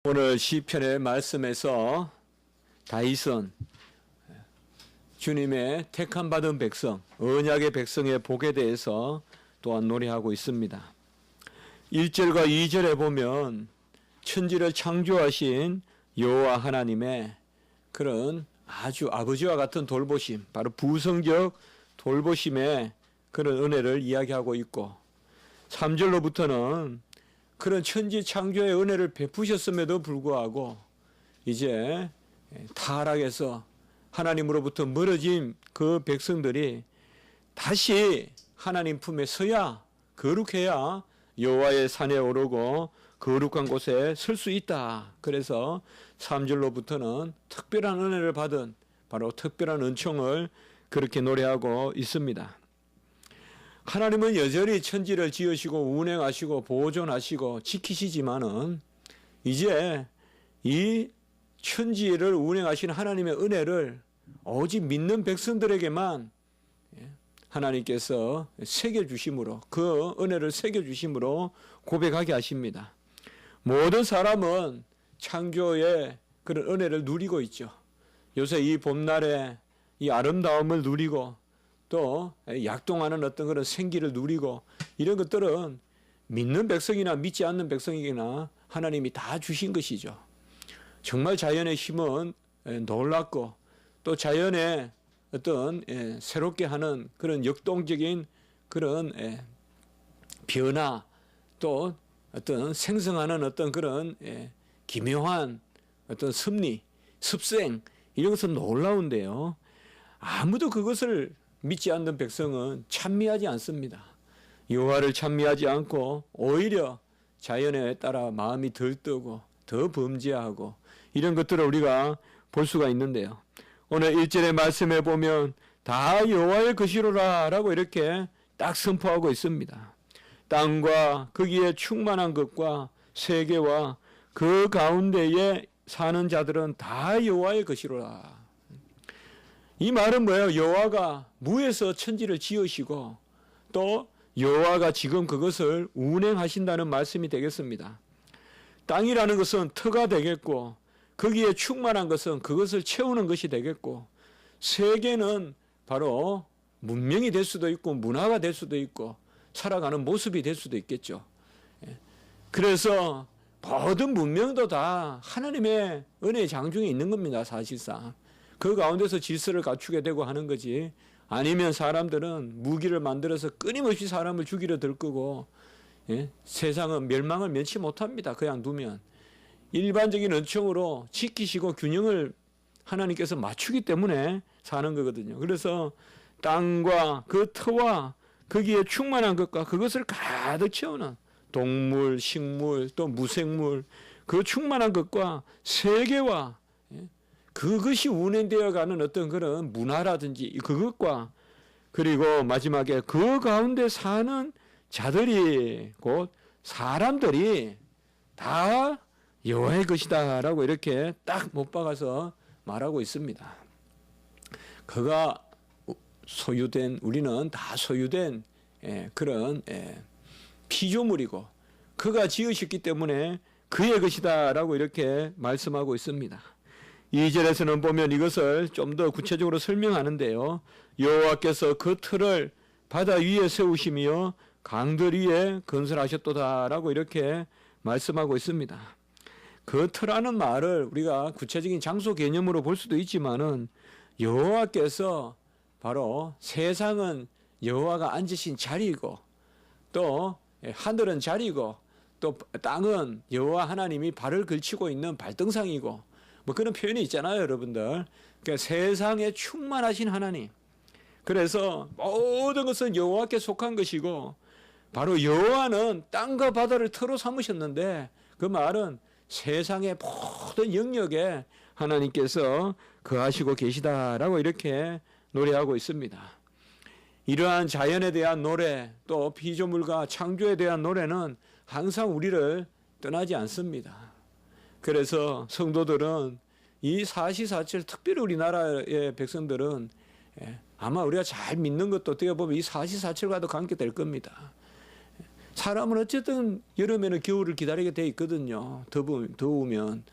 오늘 시편의 말씀에서 다윗은 주님의 택함 받은 백성, 언약의 백성의 복에 대해서 또한 노래하고 있습니다. 1절과 2절에 보면 천지를 창조하신 여호와 하나님의 그런 아주 아버지와 같은 돌보심, 바로 부성적 돌보심의 그런 은혜를 이야기하고 있고, 3절로부터는 그런 천지 창조의 은혜를 베푸셨음에도 불구하고 이제 타락해서 하나님으로부터 멀어진 그 백성들이 다시 하나님 품에 서야, 거룩해야 여호와의 산에 오르고 거룩한 곳에 설 수 있다. 그래서 3절로부터는 특별한 은혜를 받은, 바로 특별한 은총을 그렇게 노래하고 있습니다. 하나님은 여전히 천지를 지으시고 운행하시고 보존하시고 지키시지만은 이제 이 천지를 운행하시는 하나님의 은혜를 오직 믿는 백성들에게만 하나님께서 새겨주심으로, 그 은혜를 새겨주심으로 고백하게 하십니다. 모든 사람은 창조의 그런 은혜를 누리고 있죠. 요새 이 봄날에 이 아름다움을 누리고 또 약동하는 어떤 그런 생기를 누리고, 이런 것들은 믿는 백성이나 믿지 않는 백성이나 하나님이 다 주신 것이죠. 정말 자연의 힘은 놀랍고, 또 자연의 어떤 새롭게 하는 그런 역동적인 그런 변화, 또 어떤 생성하는 어떤 그런 기묘한 어떤 섭리, 습생, 이런 것은 놀라운데요, 아무도 그것을 믿지 않는 백성은 찬미하지 않습니다. 여호와를 찬미하지 않고 오히려 자연에 따라 마음이 들뜨고 더 범죄하고, 이런 것들을 우리가 볼 수가 있는데요. 오늘 1절의 말씀에 보면 다 여호와의 것이로라 라고 이렇게 딱 선포하고 있습니다. 땅과 거기에 충만한 것과 세계와 그 가운데에 사는 자들은 다 여호와의 것이로라. 이 말은 뭐예요? 여호와가 무에서 천지를 지으시고 또 여호와가 지금 그것을 운행하신다는 말씀이 되겠습니다. 땅이라는 것은 터가 되겠고, 거기에 충만한 것은 그것을 채우는 것이 되겠고, 세계는 바로 문명이 될 수도 있고 문화가 될 수도 있고 살아가는 모습이 될 수도 있겠죠. 그래서 모든 문명도 다 하나님의 은혜의 장중에 있는 겁니다. 사실상 그 가운데서 질서를 갖추게 되고 하는 거지, 아니면 사람들은 무기를 만들어서 끊임없이 사람을 죽이려 들끄고 세상은 멸망을 면치 못합니다. 그냥 두면. 일반적인 은총으로 지키시고 균형을 하나님께서 맞추기 때문에 사는 거거든요. 그래서 땅과 그 터와 거기에 충만한 것과 그것을 가득 채우는 동물, 식물, 또 무생물, 그 충만한 것과 세계와 그것이 운행되어 가는 어떤 그런 문화라든지 그것과, 그리고 마지막에 그 가운데 사는 자들이, 곧 사람들이 다 여호와의 것이다 라고 이렇게 딱 못 박아서 말하고 있습니다. 그가 소유된, 우리는 다 소유된 그런 피조물이고 그가 지으셨기 때문에 그의 것이다 라고 이렇게 말씀하고 있습니다. 2절에서는 보면 이것을 좀 더 구체적으로 설명하는데요, 여호와께서 그 틀을 바다 위에 세우시며 강들 위에 건설하셨도다 라고 이렇게 말씀하고 있습니다. 그 틀하는 말을 우리가 구체적인 장소 개념으로 볼 수도 있지만은, 여호와께서 바로 세상은 여호와가 앉으신 자리이고, 또 하늘은 자리고, 또 땅은 여호와 하나님이 발을 걸치고 있는 발등상이고, 뭐 그런 표현이 있잖아요, 여러분들. 그러니까 세상에 충만하신 하나님. 그래서 모든 것은 여호와께 속한 것이고, 바로 여호와는 땅과 바다를 터로 삼으셨는데, 그 말은 세상의 모든 영역에 하나님께서 거하시고 계시다라고 이렇게 노래하고 있습니다. 이러한 자연에 대한 노래, 또 피조물과 창조에 대한 노래는 항상 우리를 떠나지 않습니다. 그래서 성도들은 이 사시사철, 특별히 우리나라의 백성들은 아마 우리가 잘 믿는 것도 어떻게 보면 이 사시사철과도 관계될 겁니다. 사람은 어쨌든 여름에는 겨울을 기다리게 돼 있거든요. 더우면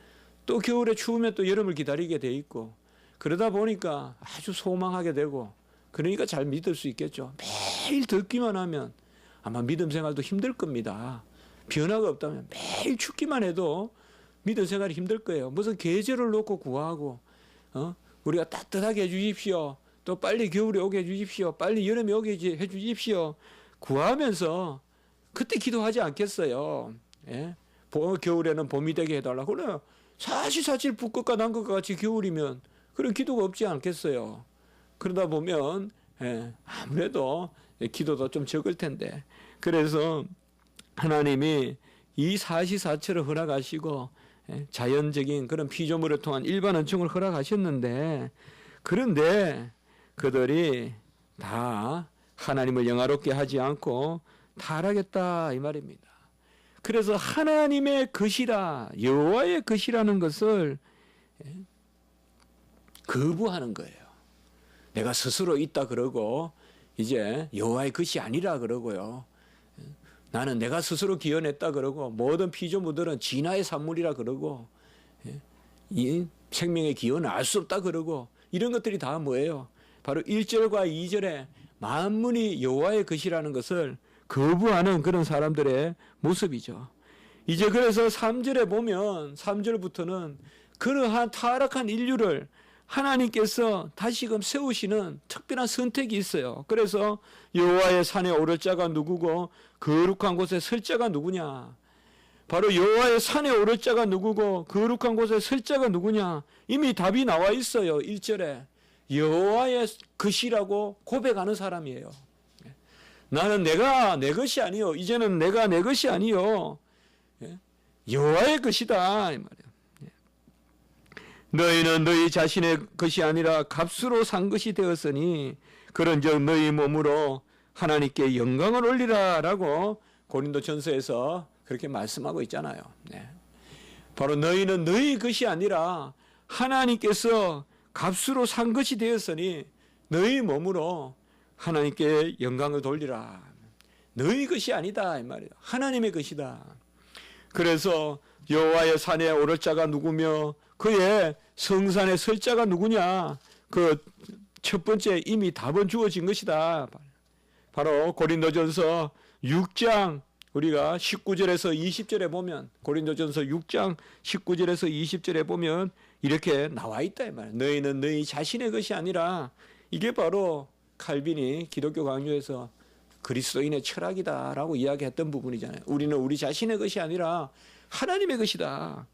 또 겨울에 추우면 또 여름을 기다리게 돼 있고, 그러다 보니까 아주 소망하게 되고, 그러니까 잘 믿을 수 있겠죠. 매일 덥기만 하면 아마 믿음 생활도 힘들 겁니다. 변화가 없다면 매일 춥기만 해도 믿음 생활이 힘들 거예요. 무슨 계절을 놓고 구하고, 우리가 따뜻하게 해주십시오, 또 빨리 겨울이 오게 해주십시오, 빨리 여름이 오게 해주십시오 구하면서 그때 기도하지 않겠어요. 예? 겨울에는 봄이 되게 해달라고. 그래, 사실 북극과 남극과 같이 겨울이면 그런 기도가 없지 않겠어요. 그러다 보면 아무래도 기도도 좀 적을 텐데, 그래서 하나님이 이 사시사철을 허락하시고 자연적인 그런 피조물을 통한 일반 은총을 허락하셨는데, 그런데 그들이 다 하나님을 영화롭게 하지 않고 타락했다 이 말입니다. 그래서 하나님의 것이라, 여호와의 것이라는 것을 거부하는 거예요. 내가 스스로 있다 그러고 이제 여호와의 것이 아니라 그러고요. 나는 내가 스스로 기어냈다 그러고, 모든 피조물들은 진화의 산물이라 그러고, 이 생명의 기원을 알 수 없다 그러고, 이런 것들이 다 뭐예요? 바로 1절과 2절에 만물이 여호와의 것이라는 것을 거부하는 그런 사람들의 모습이죠. 이제 그래서 3절에 보면, 3절부터는 그러한 타락한 인류를 하나님께서 다시금 세우시는 특별한 선택이 있어요. 그래서 여호와의 산에 오를 자가 누구고 거룩한 곳에 설 자가 누구냐? 바로 여호와의 산에 오를 자가 누구고 거룩한 곳에 설 자가 누구냐? 이미 답이 나와 있어요. 1절에 여호와의 것이라고 고백하는 사람이에요. 나는 내가 내 것이 아니요, 이제는 내가 내 것이 아니요, 여호와의 것이다 이 말이에요. 너희는 너희 자신의 것이 아니라 값으로 산 것이 되었으니 그런즉 너희 몸으로 하나님께 영광을 올리라라고 고린도전서에서 그렇게 말씀하고 있잖아요. 바로 너희는 너희 것이 아니라 하나님께서 값으로 산 것이 되었으니 너희 몸으로 하나님께 영광을 돌리라. 너희 것이 아니다 이 말이에요. 하나님의 것이다. 그래서 여호와의 산에 오를 자가 누구며 그의 성산에 설 자가 누구냐? 그 첫 번째 이미 답은 주어진 것이다. 바로 고린도전서 6장 우리가 19절에서 20절에 보면, 고린도전서 6장 19절에서 20절에 보면 이렇게 나와 있다 이 말이에요. 너희는 너희 자신의 것이 아니라, 이게 바로 칼빈이 기독교 강요에서 그리스도인의 철학이다라고 이야기했던 부분이잖아요. 우리는 우리 자신의 것이 아니라 하나님의 것이다.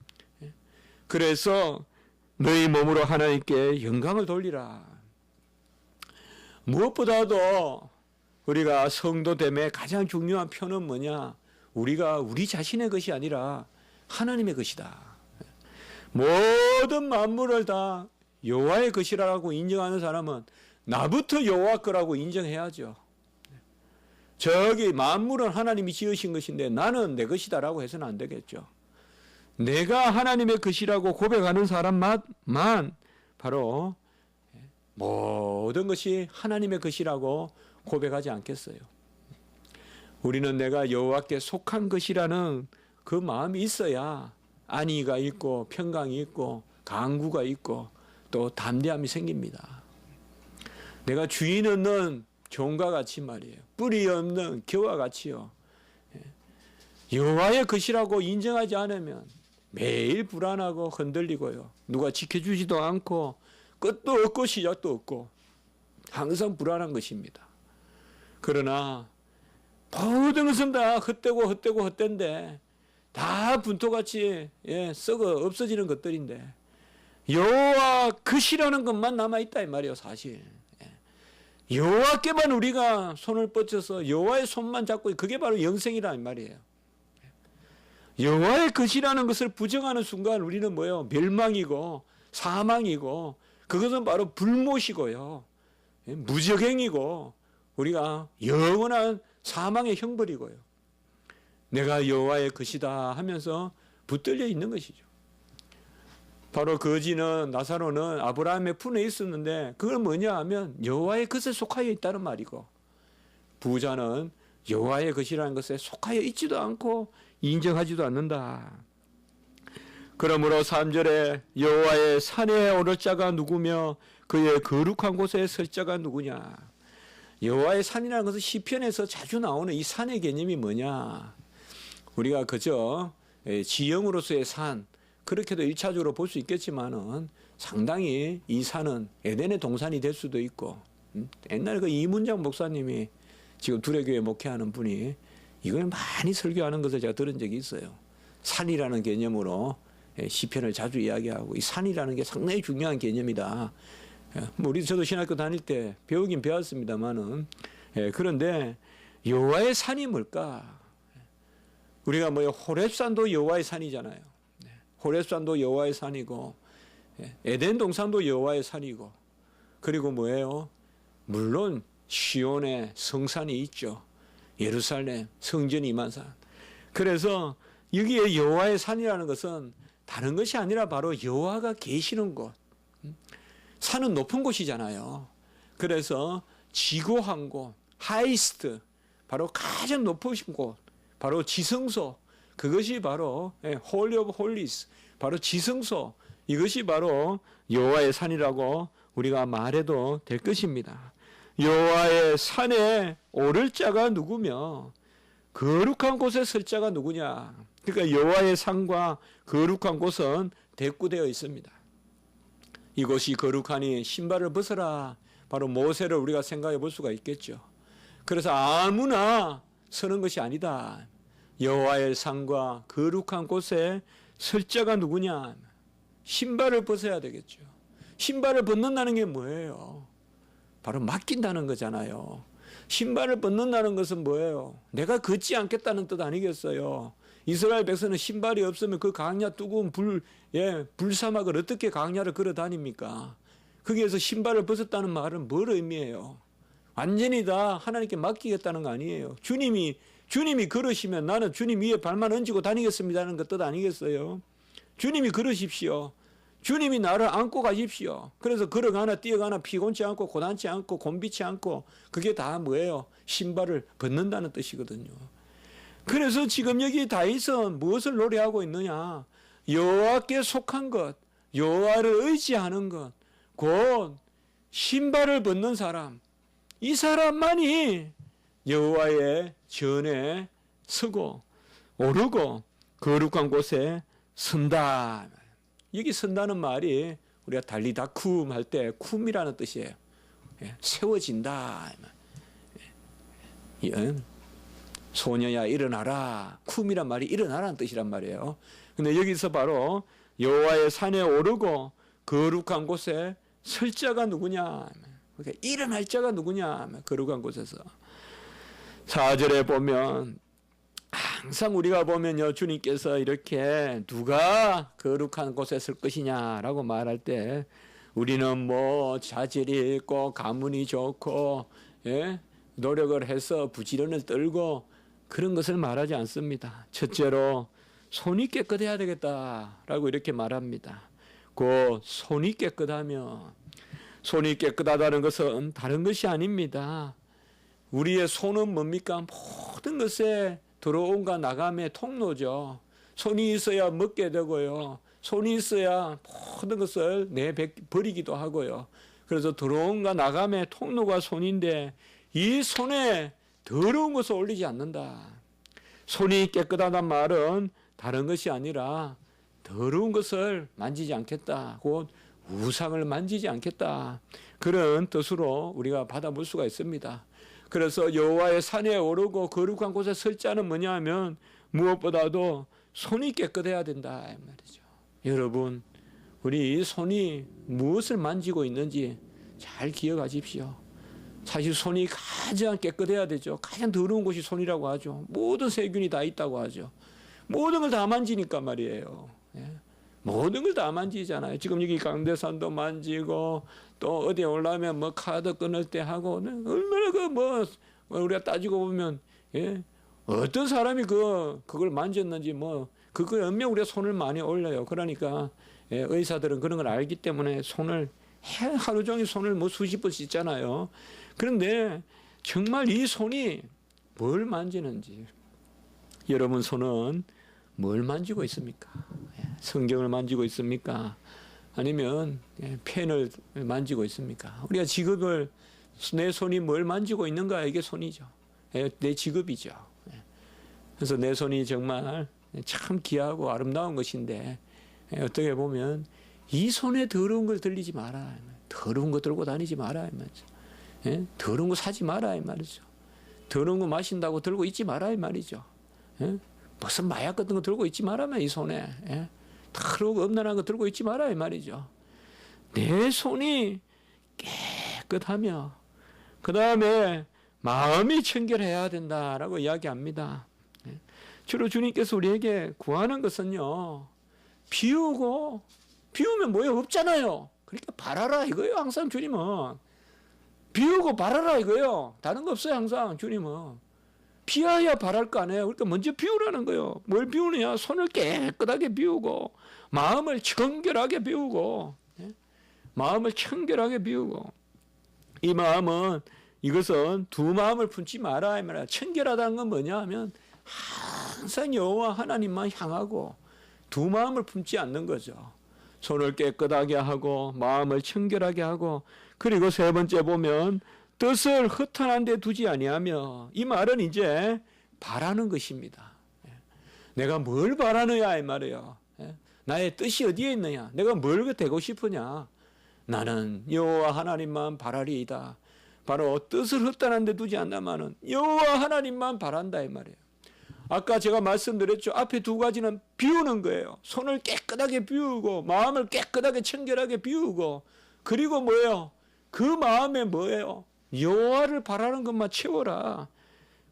그래서 너희 몸으로 하나님께 영광을 돌리라. 무엇보다도 우리가 성도됨의 가장 중요한 표는 뭐냐? 우리가 우리 자신의 것이 아니라 하나님의 것이다. 모든 만물을 다 여호와의 것이라고 인정하는 사람은 나부터 여호와 거라고 인정해야죠. 저기 만물은 하나님이 지으신 것인데 나는 내 것이다라고 해서는 안 되겠죠. 내가 하나님의 것이라고 고백하는 사람만 바로 모든 것이 하나님의 것이라고 고백하지 않겠어요. 우리는 내가 여호와께 속한 것이라는 그 마음이 있어야 안위가 있고 평강이 있고 강구가 있고 또 담대함이 생깁니다. 내가 주인 없는 종과 같이 말이에요. 뿌리 없는 겨와 같이요. 여호와의 것이라고 인정하지 않으면 매일 불안하고 흔들리고요. 누가 지켜주지도 않고 끝도 없고 시작도 없고 항상 불안한 것입니다. 그러나 모든 것은 다 헛되고 헛된데 다 분토같이 썩어 없어지는 것들인데 여호와 것이라는 것만 남아있다 이 말이에요. 사실 여호와께만 우리가 손을 뻗쳐서 여호와의 손만 잡고, 그게 바로 영생이라 이 말이에요. 여호와의 것이라는 것을 부정하는 순간 우리는 뭐예요? 멸망이고 사망이고, 그것은 바로 불못이고요, 무적행이고, 우리가 영원한 사망의 형벌이고요. 내가 여호와의 것이다 하면서 붙들려 있는 것이죠. 바로 거지는, 나사로는 아브라함의 품에 있었는데 그건 뭐냐 하면 여호와의 것에 속하여 있다는 말이고, 부자는 여호와의 것이라는 것에 속하여 있지도 않고 인정하지도 않는다. 그러므로 3절에 여호와의 산에 오를 자가 누구며 그의 거룩한 곳에 설 자가 누구냐. 여호와의 산이라는 것은 시편에서 자주 나오는 이 산의 개념이 뭐냐. 우리가 그저 지형으로서의 산 그렇게도 1차적으로 볼 수 있겠지만은 상당히 이 산은 에덴의 동산이 될 수도 있고, 옛날에 그 이문장 목사님이 지금 두레교회 목회하는 분이 이걸 많이 설교하는 것을 제가 들은 적이 있어요. 산이라는 개념으로 시편을 자주 이야기하고, 이 산이라는 게 상당히 중요한 개념이다. 저도 신학교 다닐 때 배우긴 배웠습니다만은, 그런데 여호와의 산이 뭘까? 우리가 호렙산도 여호와의 산이잖아요. 호렙산도 여호와의 산이고, 에덴 동산도 여호와의 산이고, 그리고 뭐예요? 물론 시온의 성산이 있죠. 예루살렘 성전 이만산. 그래서 여기에 여호와의 산이라는 것은 다른 것이 아니라 바로 여호와가 계시는 곳. 산은 높은 곳이잖아요. 그래서 지고한 곳, 하이스트, 바로 가장 높으신 곳, 바로 지성소, 그것이 바로 홀리 오브 홀리스, 바로 지성소, 이것이 바로 여호와의 산이라고 우리가 말해도 될 것입니다. 여호와의 산에 오를 자가 누구며 거룩한 곳에 설 자가 누구냐. 그러니까 여호와의 산과 거룩한 곳은 대꾸되어 있습니다. 이곳이 거룩하니 신발을 벗어라. 바로 모세를 우리가 생각해 볼 수가 있겠죠. 그래서 아무나 서는 것이 아니다. 여호와의 산과 거룩한 곳에 설 자가 누구냐. 신발을 벗어야 되겠죠. 신발을 벗는다는 게 뭐예요? 바로 맡긴다는 거잖아요. 신발을 벗는다는 것은 뭐예요? 내가 걷지 않겠다는 뜻 아니겠어요? 이스라엘 백성은 신발이 없으면 그 강야 뜨거운 불사막을 어떻게 강야를 걸어 다닙니까? 거기에서 신발을 벗었다는 말은 뭘 의미해요? 완전히 다 하나님께 맡기겠다는 거 아니에요. 주님이 걸으시면 나는 주님 위에 발만 얹고 다니겠습니다는 것 뜻 아니겠어요? 주님이 걸으십시오. 주님이 나를 안고 가십시오. 그래서 걸어가나 뛰어가나 피곤치 않고 고단치 않고 곤비치 않고, 그게 다 뭐예요? 신발을 벗는다는 뜻이거든요. 그래서 지금 여기 다윗은 무엇을 노래하고 있느냐? 여호와께 속한 것, 여호와를 의지하는 것, 곧 신발을 벗는 사람, 이 사람만이 여호와의 전에 서고 오르고 거룩한 곳에 선다. 여기 선다는 말이 우리가 달리다쿰 할 때 쿰이라는 뜻이에요. 세워진다. 소녀야 일어나라. 쿰이란 말이 일어나라는 뜻이란 말이에요. 근데 여기서 바로 여호와의 산에 오르고 거룩한 곳에 설 자가 누구냐. 그러니까 일어날 자가 누구냐. 거룩한 곳에서. 4절에 보면 항상 우리가 보면요, 주님께서 이렇게 누가 거룩한 곳에 설 것이냐라고 말할 때 우리는 자질이 있고 가문이 좋고 노력을 해서 부지런을 떨고 그런 것을 말하지 않습니다. 첫째로 손이 깨끗해야 되겠다라고 이렇게 말합니다. 그 손이 깨끗하면, 손이 깨끗하다는 것은 다른 것이 아닙니다. 우리의 손은 뭡니까? 모든 것에 들어온과 나감의 통로죠. 손이 있어야 먹게 되고요. 손이 있어야 모든 것을 내버리기도 하고요. 그래서 들어온과 나감의 통로가 손인데, 이 손에 더러운 것을 올리지 않는다. 손이 깨끗하단 말은 다른 것이 아니라 더러운 것을 만지지 않겠다. 곧 우상을 만지지 않겠다. 그런 뜻으로 우리가 받아볼 수가 있습니다. 그래서 여호와의 산에 오르고 거룩한 곳에 설 자는 뭐냐 하면 무엇보다도 손이 깨끗해야 된다 이 말이죠. 여러분, 우리 손이 무엇을 만지고 있는지 잘 기억하십시오. 사실 손이 가장 깨끗해야 되죠. 가장 더러운 곳이 손이라고 하죠. 모든 세균이 다 있다고 하죠. 모든 걸 다 만지니까 말이에요. 모든 걸 다 만지잖아요. 지금 여기 강대산도 만지고, 또 어디에 올라오면 카드 끊을 때 하고, 얼마나 우리가 따지고 보면, 어떤 사람이 그걸 만졌는지 그거에 분명 우리가 손을 많이 올려요. 그러니까 의사들은 그런 걸 알기 때문에 손을 하루 종일 손을 수십 번 씻잖아요. 그런데 정말 이 손이 뭘 만지는지. 여러분 손은 뭘 만지고 있습니까? 성경을 만지고 있습니까? 아니면 펜을 만지고 있습니까? 우리가 직업을, 내 손이 뭘 만지고 있는가, 이게 손이죠. 내 직업이죠. 그래서 내 손이 정말 참 귀하고 아름다운 것인데, 어떻게 보면 이 손에 더러운 걸 들리지 마라. 더러운 거 들고 다니지 마라. 더러운 거 사지 마라. 이 말이죠. 더러운 거 마신다고 들고 있지 마라. 이 말이죠. 무슨 마약 같은 거 들고 있지 마라. 이 손에. 더러운 음란한 거 들고 있지 마라. 이 말이죠. 내 손이 깨끗하며, 그 다음에 마음이 청결해야 된다라고 이야기합니다. 주로 주님께서 우리에게 구하는 것은요, 비우고, 비우면 뭐예요? 없잖아요. 그러니까 바라라 이거예요. 항상 주님은 비우고 바라라 이거예요. 다른 거 없어요. 항상 주님은 비워야 바랄 거 아니에요. 그러니까 먼저 비우라는 거예요. 뭘 비우느냐? 손을 깨끗하게 비우고, 마음을 청결하게 비우고, 마음을 청결하게 비우고. 이 마음은, 이것은 두 마음을 품지 마라 이 말이야. 청결하다는 건 뭐냐 하면 항상 여호와 하나님만 향하고 두 마음을 품지 않는 거죠. 손을 깨끗하게 하고 마음을 청결하게 하고, 그리고 세 번째 보면 뜻을 허탄한 데 두지 아니하며. 이 말은 이제 바라는 것입니다. 내가 뭘 바라느냐 이 말이에요. 나의 뜻이 어디에 있느냐, 내가 뭘 되고 싶으냐. 나는 여호와 하나님만 바라리이다. 바로 뜻을 헛단한 데 두지 않나마는 여호와 하나님만 바란다 이 말이에요. 아까 제가 말씀드렸죠. 앞에 두 가지는 비우는 거예요. 손을 깨끗하게 비우고 마음을 깨끗하게 청결하게 비우고, 그리고 뭐예요? 그 마음에 뭐예요? 여호와를 바라는 것만 채워라.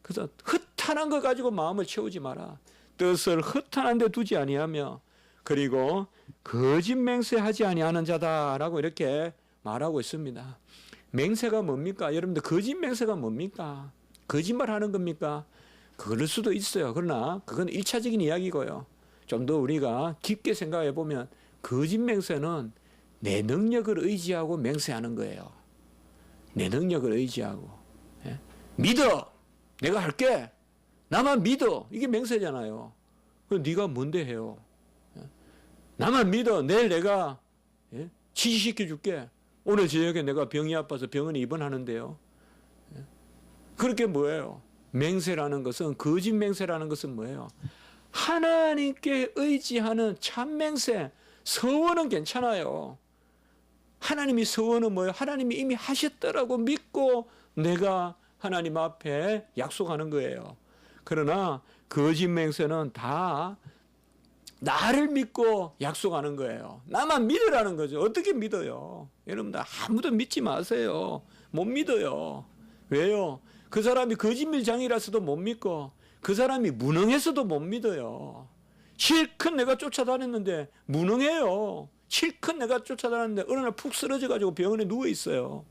그래서 헛탄한 거 가지고 마음을 채우지 마라. 뜻을 헛탄한 데 두지 아니하며, 그리고 거짓 맹세하지 아니하는 자다라고 이렇게 말하고 있습니다. 맹세가 뭡니까? 여러분들 거짓 맹세가 뭡니까? 거짓말하는 겁니까? 그럴 수도 있어요. 그러나 그건 1차적인 이야기고요. 좀 더 우리가 깊게 생각해 보면 거짓 맹세는 내 능력을 의지하고 맹세하는 거예요. 내 능력을 의지하고. 믿어! 내가 할게! 나만 믿어! 이게 맹세잖아요. 그럼 네가 뭔데 해요? 나만 믿어! 내일 내가 치료시켜 줄게. 오늘 저녁에 내가 병이 아파서 병원에 입원하는데요. 그렇게 뭐예요? 맹세라는 것은, 거짓 맹세라는 것은 뭐예요? 하나님께 의지하는 참 맹세. 서원은 괜찮아요. 하나님이 서원은 뭐예요? 하나님이 이미 하셨다라고 믿고 내가 하나님 앞에 약속하는 거예요. 그러나 거짓 맹세는 다 나를 믿고 약속하는 거예요. 나만 믿으라는 거죠. 어떻게 믿어요? 여러분들 아무도 믿지 마세요. 못 믿어요. 왜요? 그 사람이 거짓말장이라서도 못 믿고, 그 사람이 무능해서도 못 믿어요. 실컷 내가 쫓아다녔는데 무능해요. 실컷 내가 쫓아다녔는데 어느 날 푹 쓰러져 가지고 병원에 누워 있어요.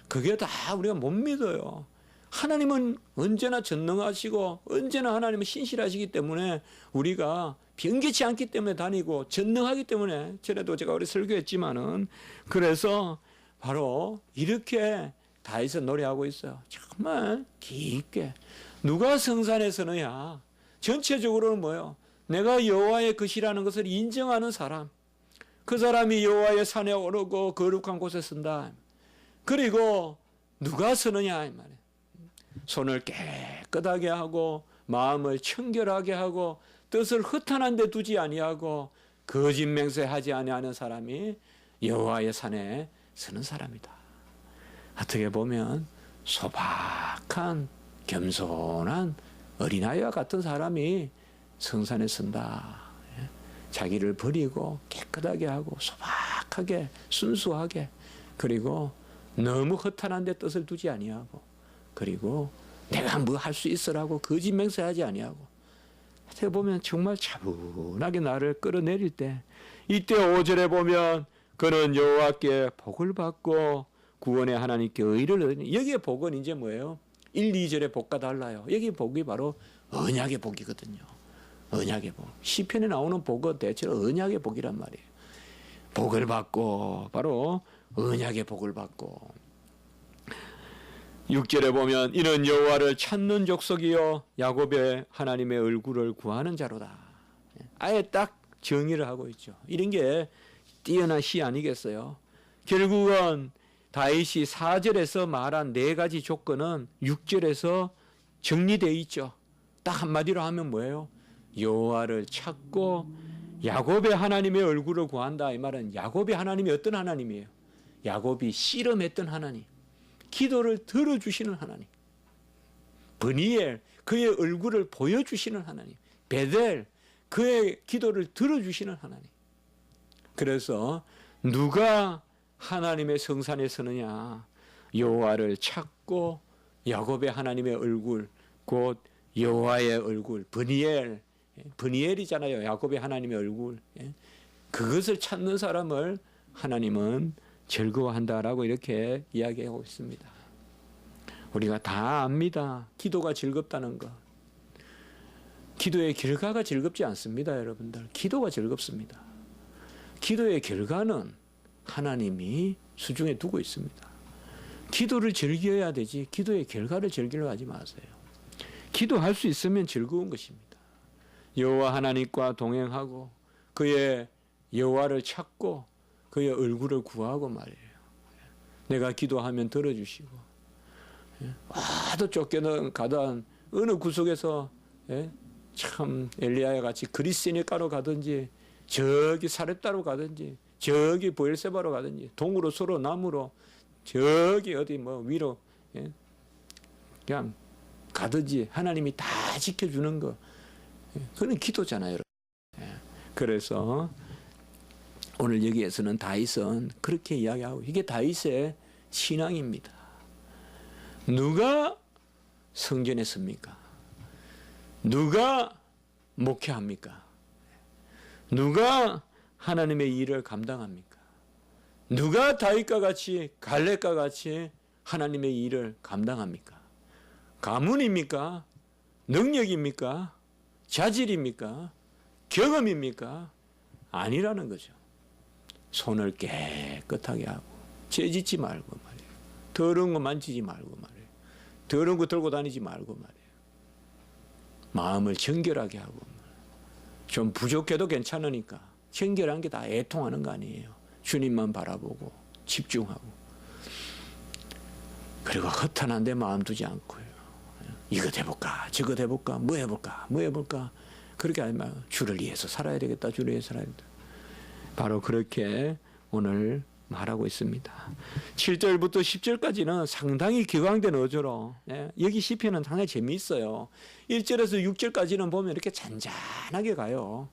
그게 다 우리가 못 믿어요. 하나님은 언제나 전능하시고 언제나 하나님은 신실하시기 때문에 우리가 변개치 않기 때문에 다니고 전능하기 때문에, 전에도 제가 우리 설교했지만은, 그래서 바로 이렇게 다윗은 노래하고 있어요. 정말 깊게. 누가 성산에 서느냐? 전체적으로는 뭐예요? 내가 여호와의 것이라는 것을 인정하는 사람. 그 사람이 여호와의 산에 오르고 거룩한 곳에 선다. 그리고 누가 서느냐 이 말이에요. 손을 깨끗하게 하고 마음을 청결하게 하고 뜻을 허탄한 데 두지 아니하고 거짓 맹세하지 아니하는 사람이 여호와의 산에 서는 사람이다. 어떻게 보면 소박한 겸손한 어린아이와 같은 사람이 성산에 선다. 자기를 버리고 깨끗하게 하고 소박하게 순수하게, 그리고 너무 허탄한 데 뜻을 두지 아니하고, 그리고 내가 뭐 할 수 있으라고 거짓 맹세하지 아니하고, 어떻게 보면 정말 차분하게 나를 끌어내릴 때, 이때 5절에 보면 그는 여호와께 복을 받고 구원의 하나님께 의를 얻으니. 여기에 복은 이제 뭐예요? 1, 2절의 복과 달라요. 여기 복이 바로 언약의 복이거든요. 언약의 복. 시편에 나오는 복은 대체로 언약의 복이란 말이에요. 복을 받고, 바로 언약의 복을 받고. 6절에 보면 이는 여호와를 찾는 족속이요 야곱의 하나님의 얼굴을 구하는 자로다. 아예 딱 정의를 하고 있죠. 이런 게 뛰어난 시 아니겠어요? 결국은 다윗이 4절에서 말한 4가지 조건은 6절에서 정리되어 있죠. 딱 한마디로 하면 뭐예요? 여호와를 찾고 야곱의 하나님의 얼굴을 구한다. 이 말은 야곱의 하나님이 어떤 하나님이에요? 야곱이 씨름했던 하나님, 기도를 들어주시는 하나님, 브니엘 그의 얼굴을 보여주시는 하나님, 베델 그의 기도를 들어주시는 하나님. 그래서 누가 하나님의 성산에 서느냐? 여호와를 찾고 야곱의 하나님의 얼굴, 곧 여호와의 얼굴, 브니엘이잖아요. 야곱의 하나님의 얼굴. 그것을 찾는 사람을 하나님은 즐거워한다라고 이렇게 이야기하고 있습니다. 우리가 다 압니다. 기도가 즐겁다는 것. 기도의 결과가 즐겁지 않습니다, 여러분들. 기도가 즐겁습니다. 기도의 결과는 하나님이 수중에 두고 있습니다. 기도를 즐겨야 되지 기도의 결과를 즐기려 하지 마세요. 기도할 수 있으면 즐거운 것입니다. 여호와 하나님과 동행하고 그의 여호와를 찾고 그의 얼굴을 구하고 말이에요. 내가 기도하면 들어주시고, 와도 쫓겨는 가던 어느 구석에서 참 엘리야와 같이 그리스니까로 가든지 저기 사렙다로 가든지 저기 보엘세바로 가든지 동으로 서로 남으로 저기 어디 뭐 위로 그냥 가든지 하나님이 다 지켜주는 거, 그건 기도잖아요. 그래서 오늘 여기에서는 다윗은 그렇게 이야기하고, 이게 다윗의 신앙입니다. 누가 성전에 섭니까? 누가 목회합니까? 누가 하나님의 일을 감당합니까? 누가 다윗과 같이 갈렙과 같이 하나님의 일을 감당합니까? 가문입니까? 능력입니까? 자질입니까? 경험입니까? 아니라는 거죠. 손을 깨끗하게 하고 죄짓지 말고 말이에요. 더러운 거 만지지 말고 말이에요. 더러운 거 들고 다니지 말고 말이에요. 마음을 정결하게 하고 좀 부족해도 괜찮으니까 정결한 게 다 애통하는 거 아니에요. 주님만 바라보고 집중하고, 그리고 허탄한 데 마음 두지 않고요. 이거 해볼까 저거 해볼까 뭐 해볼까 그렇게 하지 말고 주를 위해서 살아야 되겠다. 주를 위해서 살아야 된다. 바로 그렇게 오늘 말하고 있습니다. 7절부터 10절까지는 상당히 기강된 어조로, 여기 시편은 상당히 재미있어요. 1절에서 6절까지는 보면 이렇게 잔잔하게 가요.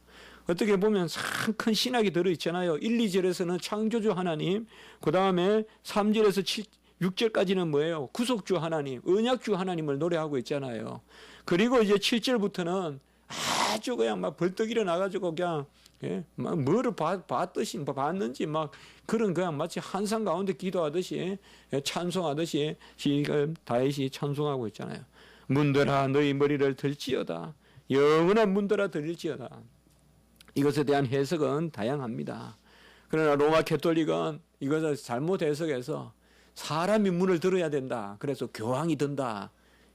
어떻게 보면 참 큰 신학이 들어있잖아요. 1, 2절에서는 창조주 하나님, 그 다음에 3절에서 6절까지는 뭐예요? 구속주 하나님, 언약주 하나님을 노래하고 있잖아요. 그리고 이제 7절부터는 아주 그냥 막 벌떡 일어나가지고 그냥 막 뭐를 봤듯이 봤는지 막 그런 그냥 마치 한상 가운데 기도하듯이 찬송하듯이 지금 다윗이 찬송하고 있잖아요. 문들아 너희 머리를 들지어다. 영원한 문들아 들을지어다. 이것에 대한 해석은 다양합니다. 그러나 로마 캐톨릭은 이것을 잘못 해석해서 사람이 문을 들어야 된다. 그래서 교황이 든다.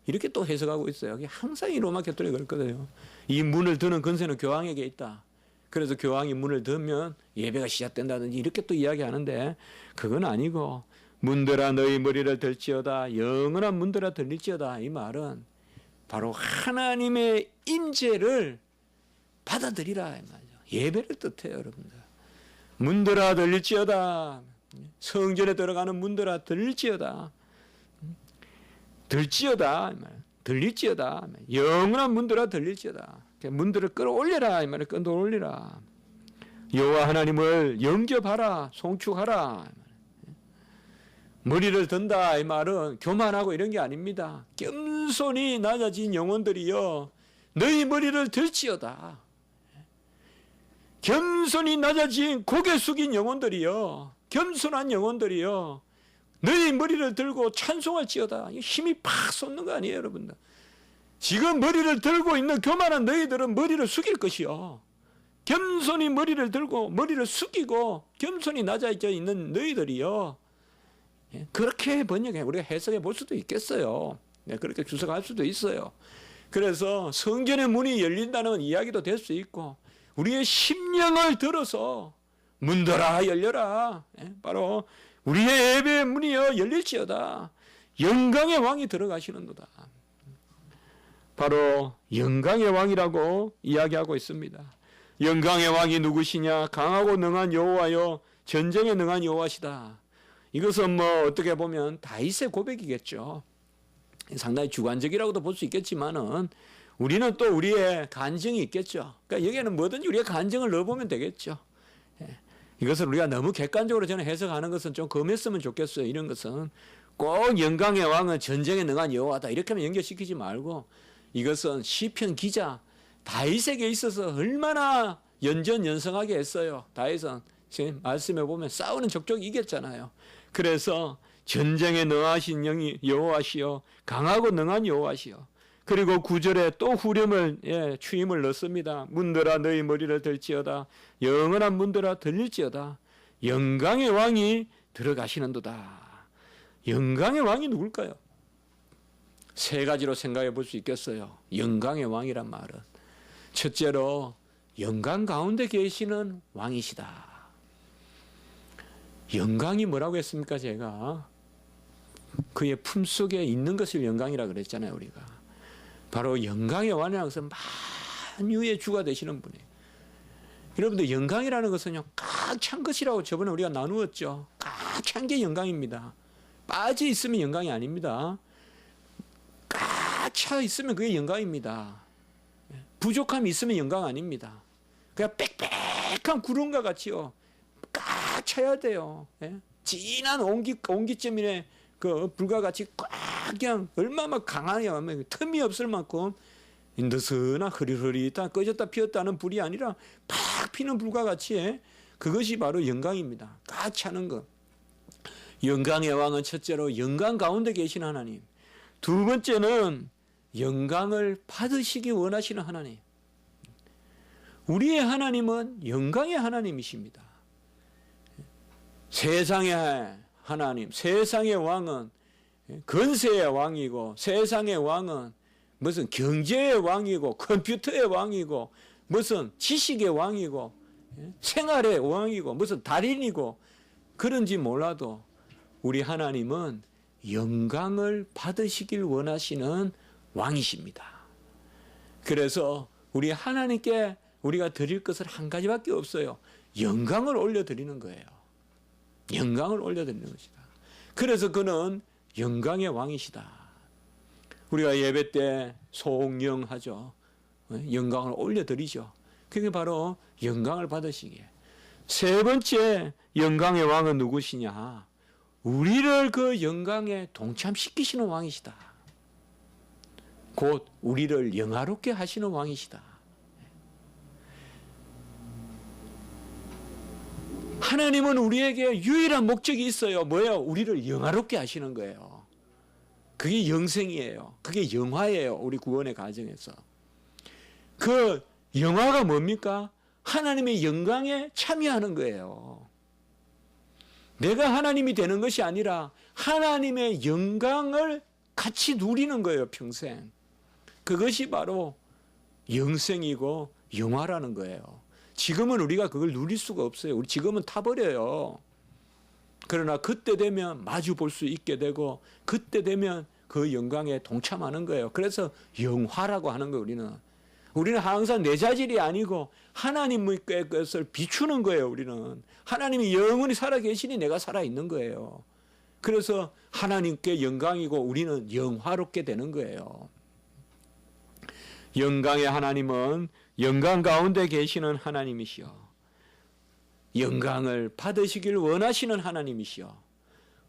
이렇게 또 해석하고 있어요. 항상 이 로마 캐톨릭은 그렇거든요. 이 문을 드는 권세는 교황에게 있다. 그래서 교황이 문을 들면 예배가 시작된다든지 이렇게 또 이야기하는데, 그건 아니고 문들아 너희 머리를 들지어다. 영원한 문들아 들릴지어다. 이 말은 바로 하나님의 임재를 받아들이라 이 말이죠. 예배를 뜻해요, 여러분들. 문들아 들릴지어다. 성전에 들어가는 문들아 들릴지어다. 들지어다. 들릴지어다. 영원한 문들아 들릴지어다. 문들을 끌어올려라. 이 말을 끌어올리라. 여호와 하나님을 영접하라. 송축하라. 머리를 든다. 이 말은 교만하고 이런 게 아닙니다. 겸손히 낮아진 영혼들이여 너희 머리를 들지어다. 겸손히 낮아진 고개 숙인 영혼들이여, 겸손한 영혼들이여 너희 머리를 들고 찬송할지어다. 힘이 팍 솟는 거 아니에요, 여러분들. 지금 머리를 들고 있는 교만한 너희들은 머리를 숙일 것이요. 겸손히 머리를 들고 머리를 숙이고 겸손히 낮아져 있는 너희들이요. 그렇게 번역해 우리가 해석해 볼 수도 있겠어요. 그렇게 주석할 수도 있어요. 그래서 성전의 문이 열린다는 이야기도 될 수 있고 우리의 심령을 들어서 문들아 열려라. 바로 우리의 예배의 문이여 열릴지어다. 영광의 왕이 들어가시는도다. 바로 영광의 왕이라고 이야기하고 있습니다. 영광의 왕이 누구시냐? 강하고 능한 여호와여, 전쟁에 능한 여호와시다. 이것은 어떻게 보면 다윗의 고백이겠죠. 상당히 주관적이라고도 볼 수 있겠지만은 우리는 또 우리의 간증이 있겠죠. 그러니까 여기에는 뭐든지 우리의 간증을 넣어보면 되겠죠. 이것을 우리가 너무 객관적으로 저는 해석하는 것은 좀 검했으면 좋겠어요. 이런 것은 꼭 영광의 왕은 전쟁에 능한 여호와다 이렇게만 연결시키지 말고 이것은 시편 기자 다윗에게 있어서 얼마나 연전연승하게 했어요. 다윗은 지금 말씀해 보면 싸우는 족족이 이겼잖아요. 그래서 전쟁에 능하신 영이 여호와시여, 강하고 능한 여호와시여. 그리고 9절에 또 후렴을 추임을 넣습니다. 문들아 너희 머리를 들지어다. 영원한 문들아 들릴지어다. 영광의 왕이 들어가시는도다. 영광의 왕이 누굴까요? 세 가지로 생각해 볼 수 있겠어요. 영광의 왕이란 말은 첫째로 영광 가운데 계시는 왕이시다. 영광이 뭐라고 했습니까? 제가 그의 품속에 있는 것을 영광이라 그랬잖아요. 우리가 바로 영광의 왕이라는 것은 만유의 주가 되시는 분이에요. 여러분들 영광이라는 것은요 꽉 찬 것이라고 저번에 우리가 나누었죠. 꽉 찬 게 영광입니다. 빠져 있으면 영광이 아닙니다. 꽉 차 있으면 그게 영광입니다. 부족함이 있으면 영광 아닙니다. 그냥 빽빽한 구름과 같이요 꽉 차야 돼요. 진한 온기점이네 그 불과 같이 꽉 그냥 얼마나 강하냐 틈이 없을 만큼 느슨한 흐릿흐릿한 꺼졌다 피었다는 불이 아니라 팍 피는 불과 같이 그것이 바로 영광입니다. 꽉 차는 것. 영광의 왕은 첫째로 영광 가운데 계신 하나님, 두 번째는 영광을 받으시기 원하시는 하나님. 우리의 하나님은 영광의 하나님이십니다. 세상의 하나님, 세상의 왕은 건세의 왕이고, 세상의 왕은 무슨 경제의 왕이고, 컴퓨터의 왕이고, 무슨 지식의 왕이고, 생활의 왕이고, 무슨 달인이고, 그런지 몰라도 우리 하나님은 영광을 받으시길 원하시는 왕이십니다. 그래서 우리 하나님께 우리가 드릴 것은 한 가지밖에 없어요. 영광을 올려드리는 거예요. 영광을 올려드리는 것이다. 그래서 그는 영광의 왕이시다. 우리가 예배 때 송영하죠. 영광을 올려드리죠. 그게 바로 영광을 받으시기에. 세 번째 영광의 왕은 누구시냐? 우리를 그 영광에 동참시키시는 왕이시다. 곧 우리를 영화롭게 하시는 왕이시다. 하나님은 우리에게 유일한 목적이 있어요. 뭐예요? 우리를 영화롭게 하시는 거예요. 그게 영생이에요. 그게 영화예요. 우리 구원의 과정에서. 그 영화가 뭡니까? 하나님의 영광에 참여하는 거예요. 내가 하나님이 되는 것이 아니라 하나님의 영광을 같이 누리는 거예요. 평생. 그것이 바로 영생이고 영화라는 거예요. 지금은 우리가 그걸 누릴 수가 없어요. 우리 지금은 타버려요. 그러나 그때 되면 마주 볼 수 있게 되고 그때 되면 그 영광에 동참하는 거예요. 그래서 영화라고 하는 거예요. 우리는 항상 내 자질이 아니고 하나님의 것을 비추는 거예요. 우리는 하나님이 영원히 살아계시니 내가 살아있는 거예요. 그래서 하나님께 영광이고 우리는 영화롭게 되는 거예요. 영광의 하나님은 영광 가운데 계시는 하나님이시여, 영광을 받으시길 원하시는 하나님이시여,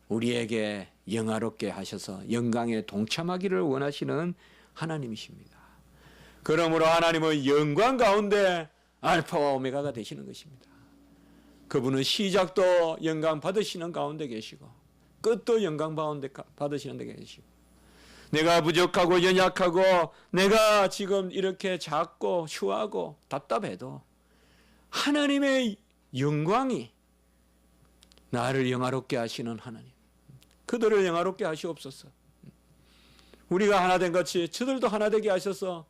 우리에게 영화롭게 하셔서 영광에 동참하기를 원하시는 하나님이십니다. 그러므로 하나님은 영광 가운데 알파와 오메가가 되시는 것입니다. 그분은 시작도 영광 받으시는 가운데 계시고 끝도 영광 가운데 받으시는 데 계시고, 내가 부족하고 연약하고 내가 지금 이렇게 작고 추하고 답답해도 하나님의 영광이 나를 영화롭게 하시는 하나님, 그들을 영화롭게 하시옵소서. 우리가 하나 된 같이 저들도 하나 되게 하셔서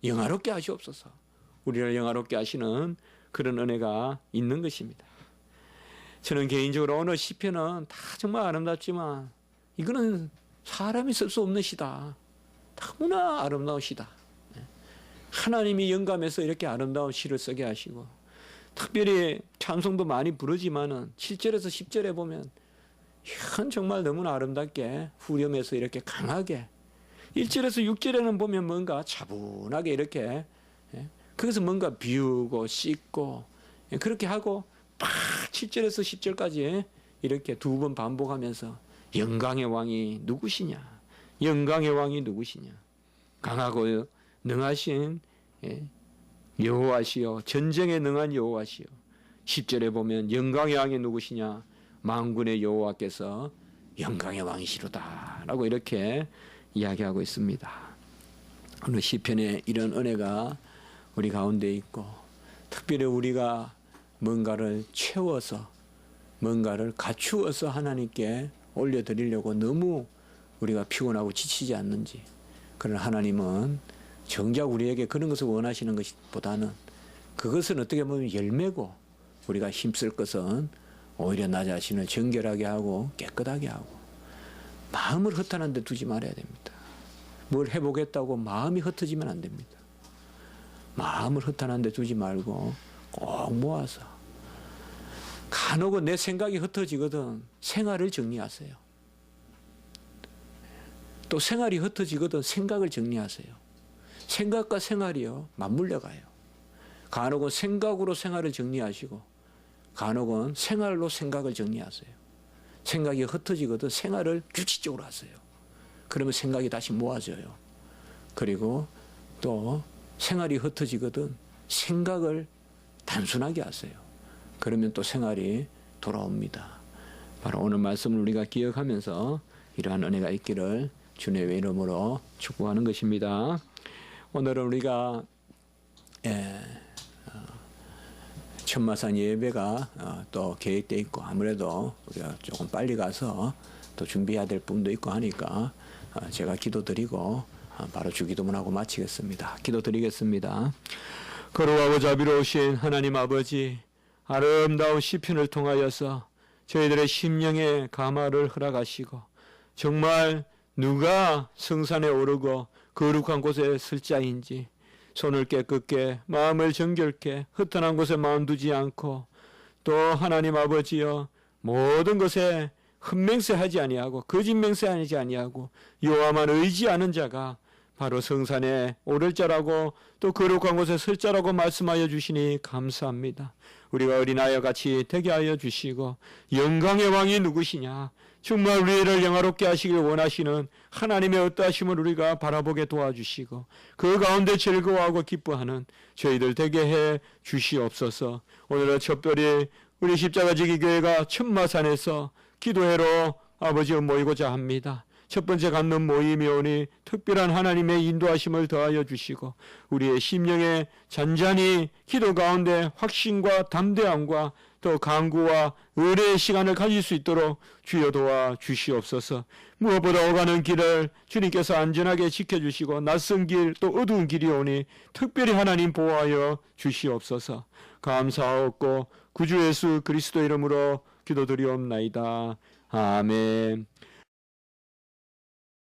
영화롭게 하시옵소서. 우리를 영화롭게 하시는 그런 은혜가 있는 것입니다. 저는 개인적으로 오늘 시편은 다 정말 아름답지만 이거는 사람이 쓸 수 없는 시다. 너무나 아름다운 시다. 하나님이 영감해서 이렇게 아름다운 시를 쓰게 하시고, 특별히 찬송도 많이 부르지만은 7절에서 10절에 보면 이건 정말 너무나 아름답게 후렴에서 이렇게 강하게, 1절에서 6절에는 보면 뭔가 차분하게 이렇게, 거기서 뭔가 비우고 씻고 그렇게 하고 막 7절에서 10절까지 이렇게 두 번 반복하면서 영광의 왕이 누구시냐, 영광의 왕이 누구시냐, 강하고 능하신 여호와시여, 전쟁에 능한 여호와시여. 10절에 보면 영광의 왕이 누구시냐, 만군의 여호와께서 영광의 왕이시로다 라고 이렇게 이야기하고 있습니다. 오늘 시편에 이런 은혜가 우리 가운데 있고, 특별히 우리가 뭔가를 채워서 뭔가를 갖추어서 하나님께 올려드리려고 너무 우리가 피곤하고 지치지 않는지, 그런 하나님은 정작 우리에게 그런 것을 원하시는 것보다는 그것은 어떻게 보면 열매고, 우리가 힘쓸 것은 오히려 나 자신을 정결하게 하고 깨끗하게 하고, 마음을 허탄한 데 두지 말아야 됩니다. 뭘 해보겠다고 마음이 흩어지면 안 됩니다. 마음을 허탄한 데 두지 말고 꼭 모아서, 간혹은 내 생각이 흩어지거든 생활을 정리하세요. 또 생활이 흩어지거든 생각을 정리하세요. 생각과 생활이요 맞물려 가요. 간혹은 생각으로 생활을 정리하시고, 간혹은 생활로 생각을 정리하세요. 생각이 흩어지거든 생활을 규칙적으로 하세요. 그러면 생각이 다시 모아져요. 그리고 또 생활이 흩어지거든 생각을 단순하게 하세요. 그러면 또 생활이 돌아옵니다. 바로 오늘 말씀을 우리가 기억하면서 이러한 은혜가 있기를 주님의 이름으로 축복하는 것입니다. 오늘은 우리가 천마산 예배가 또 계획되어 있고, 아무래도 우리가 조금 빨리 가서 또 준비해야 될 부분도 있고 하니까 제가 기도드리고 바로 주기도문하고 마치겠습니다. 기도드리겠습니다. 거룩하고 자비로우신 하나님 아버지, 아름다운 시편을 통하여서 저희들의 심령의 감화를 허락하시고, 정말 누가 성산에 오르고 거룩한 곳에 설 자인지 손을 깨끗게 마음을 정결케 흩어난 곳에 마음 두지 않고, 또 하나님 아버지여 모든 것에 흠맹세하지 아니하고 거짓 맹세하지 아니하고 여호와만 의지하는 자가 바로 성산에 오를 자라고 또 거룩한 곳에 설 자라고 말씀하여 주시니 감사합니다. 우리가 어린아이와 같이 되게 하여 주시고, 영광의 왕이 누구시냐, 정말 우리를 영화롭게 하시길 원하시는 하나님의 어떠하심을 우리가 바라보게 도와주시고, 그 가운데 즐거워하고 기뻐하는 저희들 되게 해 주시옵소서. 오늘은 특별히 우리 십자가지기 교회가 천마산에서 기도회로 아버지와 모이고자 합니다. 첫 번째 갖는 모임이 오니 특별한 하나님의 인도하심을 더하여 주시고, 우리의 심령에 잔잔히 기도 가운데 확신과 담대함과 또 간구와 의뢰의 시간을 가질 수 있도록 주여 도와 주시옵소서. 무엇보다 오가는 길을 주님께서 안전하게 지켜주시고, 낯선 길 또 어두운 길이 오니 특별히 하나님 보호하여 주시옵소서. 감사하옵고 구주 예수 그리스도 이름으로 기도드리옵나이다. 아멘.